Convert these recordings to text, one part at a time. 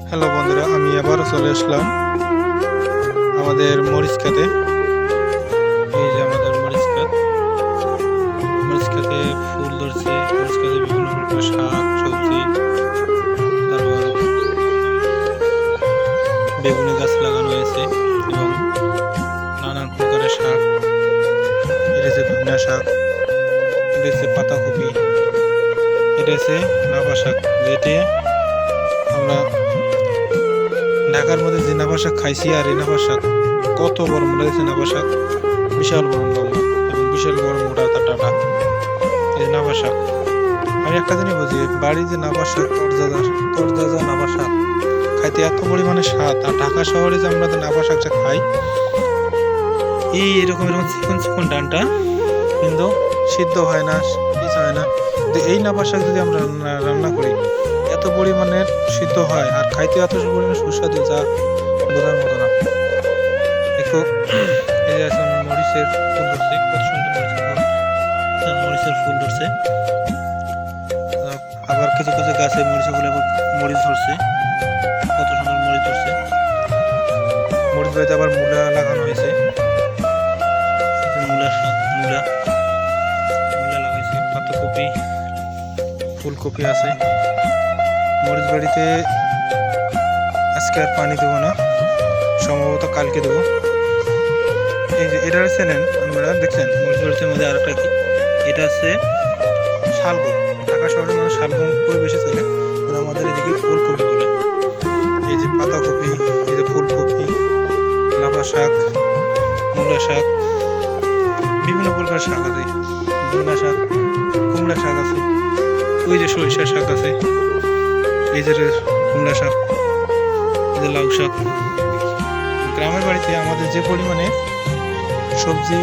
Hello বন্ধুরা, আমি আবারও চলে আসলাম আমাদের মরিচ খেতে। এই যে আমাদের মরিচ খেত, মরিচ খেতে ফুল ধরছে। মরিচ খেতে বিভিন্ন প্রকার শাক সবজি, তারপর বেগুনি গাছ লাগানো হয়েছে এবং নানান প্রকারের শাক। এটা হচ্ছে ধনিয়া শাক, এটা হচ্ছে পাতাকপি, এটা হচ্ছে নাপা শাক, যেটি আমরা ঢাকার মধ্যে যে নাপা শাক খাইছি। আর এই নাপা শাক কত বড় মোটা দিচ্ছে, নাপা শাক বিশাল বড় লম্বা এবং বিশাল বড় মোটা তার ডাটা। এই নাপা শাক আমি একটা জিনিস বুঝি, বাড়ি যে নাপা শাক তরতাজা নাপা শাক খাইতে এত পরিমাণে স্বাদ। আর ঢাকা শহরে যে আমরা যে নাপা শাকটা খাই, এরকম চিকন চিকন ডানটা, কিন্তু সিদ্ধ হয় না, কিছু হয় না। কিন্তু এই নাপা শাক যদি আমরা রান্না করি, এত পরিমাণের সিদ্ধ হয় আর খাইতে এত পরিমাণে সুস্বাদু, যা বোঝার মতো না। দেখো, এই যে এখন মরিচের ফুল ধরছে, কত সুন্দর মরিচের ফুল ধরছে। আবার কিছু কিছু গাছে মরিচের ফুলে মরিচ ধরছে, কত সুন্দর মরিচ ধরছে। মরিচ বাড়িতে আবার মূলা লাগানো হয়েছে, মূলা লাগাইছে, পাতাকপি, ফুলকপি আছে। মরিচ বাড়িতে আজকে আর পানি দেবো না, সম্ভবত কালকে দেবো। এই যে এটা চেনেন আপনারা, দেখছেন মরিচ বাড়ির মধ্যে আরেকটা কি, এটা হচ্ছে শালগম। ঢাকা শহরের মানুষ শালগম খুবই বেশি চলে, আমাদের এদিকে ফুলকপি বলে। এই যে পাতাকপি, এই যে ফুলকপি, লাফা শাক, মূলা শাক, বিভিন্ন প্রকার শাক আছে। ধনিয়া শাক, কুমড়া শাক আছে, ওই যে সরিষা শাক আছে, এই যে কুমড়া শাক, এই যে লাউ শাক। গ্রামের বাড়িতে আমাদের যে পরিমাণে সবজি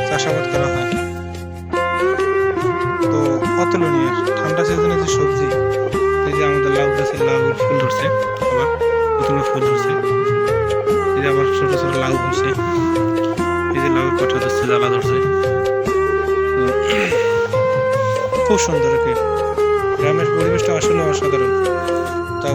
চাষাবাদ করা হয়, তো অতুলনীয়। ঠান্ডা সিজনে যে সবজি, এই যে আমাদের লাউ গাছে লাউর ফুল ধরছে, আবার প্রথমে ফুল ধরছে, এই যে আবার ছোট ছোট লাউ ধরছে, এই যে লাউয়ের কাঠা ধরছে, জ্বালা ধরছে। খুব সুন্দর। গ্রামের পরিবেশটা আসলে অসাধারণ। তা